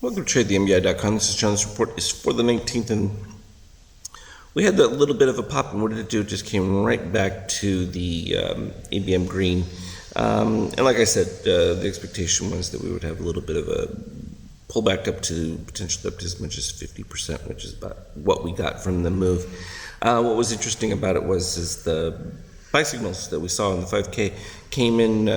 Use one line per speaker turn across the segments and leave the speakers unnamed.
Welcome to TradeTheMBI.com. This is John. This report is for the 19th, and we had that little bit of a pop, and what did it do? It just came right back to the ABM green. And like I said, the expectation was that we would have a little bit of a pullback up to potentially up to as much as 50%, which is about what we got from the move. What was interesting about it is the buy signals that we saw in the 5K came in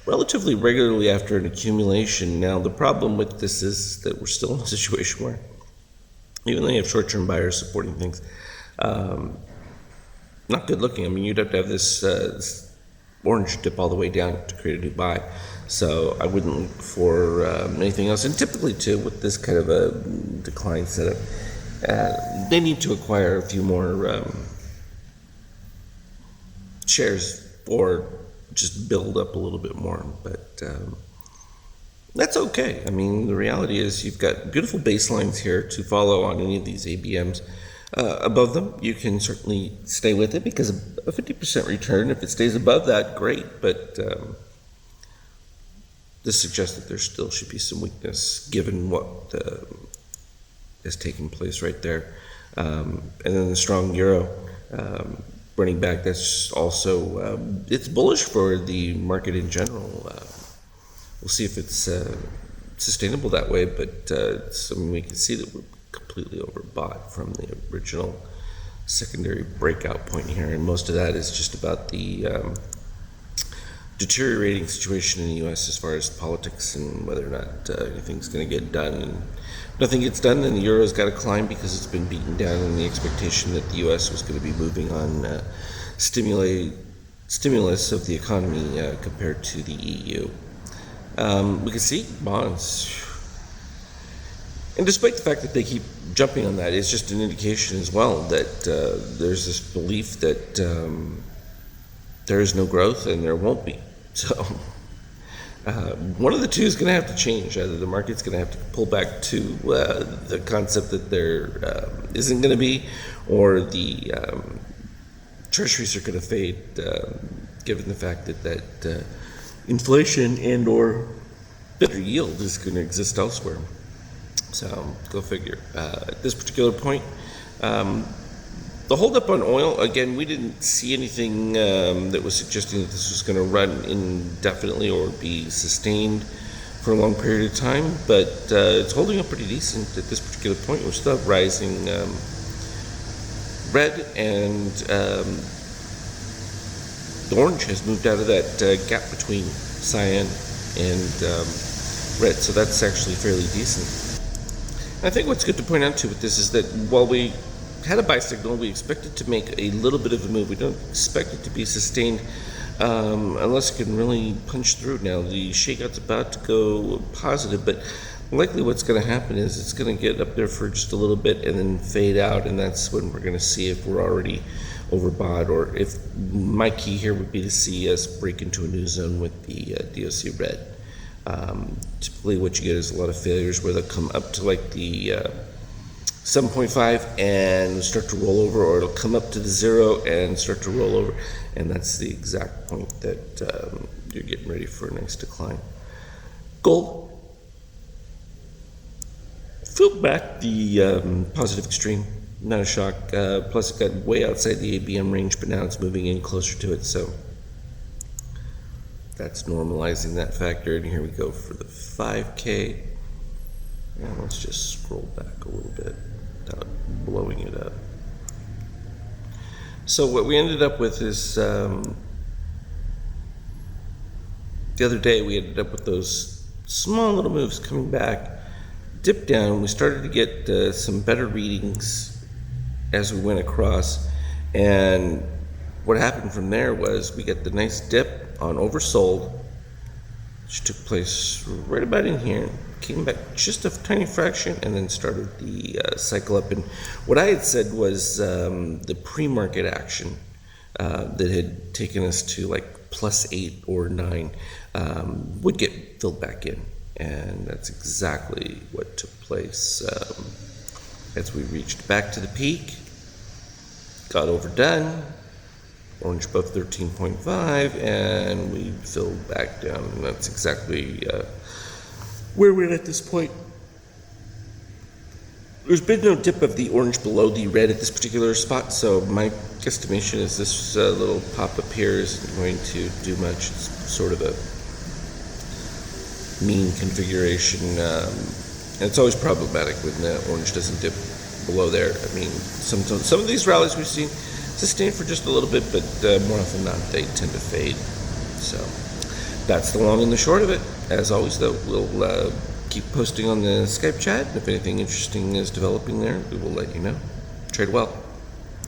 relatively regularly after an accumulation. Now, the problem with this is that we're still in a situation where, even though you have short-term buyers supporting things, not good looking. I mean, you'd have to have this orange dip all the way down to create a new buy. So I wouldn't look for anything else. And typically, too, with this kind of a decline setup, they need to acquire a few more shares or just build up a little bit more, but that's okay. I mean, the reality is you've got beautiful baselines here to follow on any of these ABMs. Above them, you can certainly stay with it because a 50% return, if it stays above that, great, but this suggests that there still should be some weakness given what has taken place right there. And then the strong euro running back, that's also, it's bullish for the market in general. We'll see if it's sustainable that way, but we can see that we're completely overbought from the original secondary breakout point here, and most of that is just about the deteriorating situation in the U.S. as far as politics and whether or not anything's going to get done. And if nothing gets done, then the euro's got to climb because it's been beaten down in the expectation that the U.S. was going to be moving on stimulus of the economy compared to the EU. We can see bonds. And despite the fact that they keep jumping on that, it's just an indication as well that there's this belief that there is no growth and there won't be. So one of the two is going to have to change. Either the market's going to have to pull back to the concept that there isn't going to be, or the treasuries are going to fade, given the fact that inflation and or better yield is going to exist elsewhere. So go figure. At this particular point, the holdup on oil, again, we didn't see anything that was suggesting that this was going to run indefinitely or be sustained for a long period of time, but it's holding up pretty decent at this particular point. We're still rising red, and the orange has moved out of that gap between cyan and red, so that's actually fairly decent. I think what's good to point out too with this is that while we had a buy signal, we expect it to make a little bit of a move. We don't expect it to be sustained unless it can really punch through. Now, the shakeout's about to go positive, but likely what's going to happen is it's going to get up there for just a little bit and then fade out, and that's when we're going to see if we're already overbought, or if my key here would be to see us break into a new zone with the DOC red. Typically what you get is a lot of failures where they'll come up to like the 7.5 and start to roll over, or it'll come up to the 0 and start to roll over, and that's the exact point that you're getting ready for a nice decline. Gold filled back the positive extreme, not a shock, plus it got way outside the ABM range, but now it's moving in closer to it, so that's normalizing that factor. And here we go for the 5K. And let's just scroll back a little bit without blowing it up. So what we ended up with is the other day we ended up with those small little moves coming back, dipped down. We started to get some better readings as we went across, and what happened from there was we get the nice dip on oversold, which took place right about in here, came back just a tiny fraction, and then started the cycle up. And what I had said was the pre-market action that had taken us to like +8 or 9 would get filled back in, and that's exactly what took place as we reached back to the peak, got overdone, orange above 13.5, and we filled back down, and that's exactly where we're at this point. There's been no dip of the orange below the red at this particular spot, so my guesstimation is this little pop-up here isn't going to do much. It's sort of a mean configuration, and it's always problematic when the orange doesn't dip below there. I mean, some of these rallies we've seen sustain for just a little bit, but more often than not, they tend to fade. So that's the long and the short of it. As always, though, we'll keep posting on the Skype chat. If anything interesting is developing there, we will let you know. Trade well.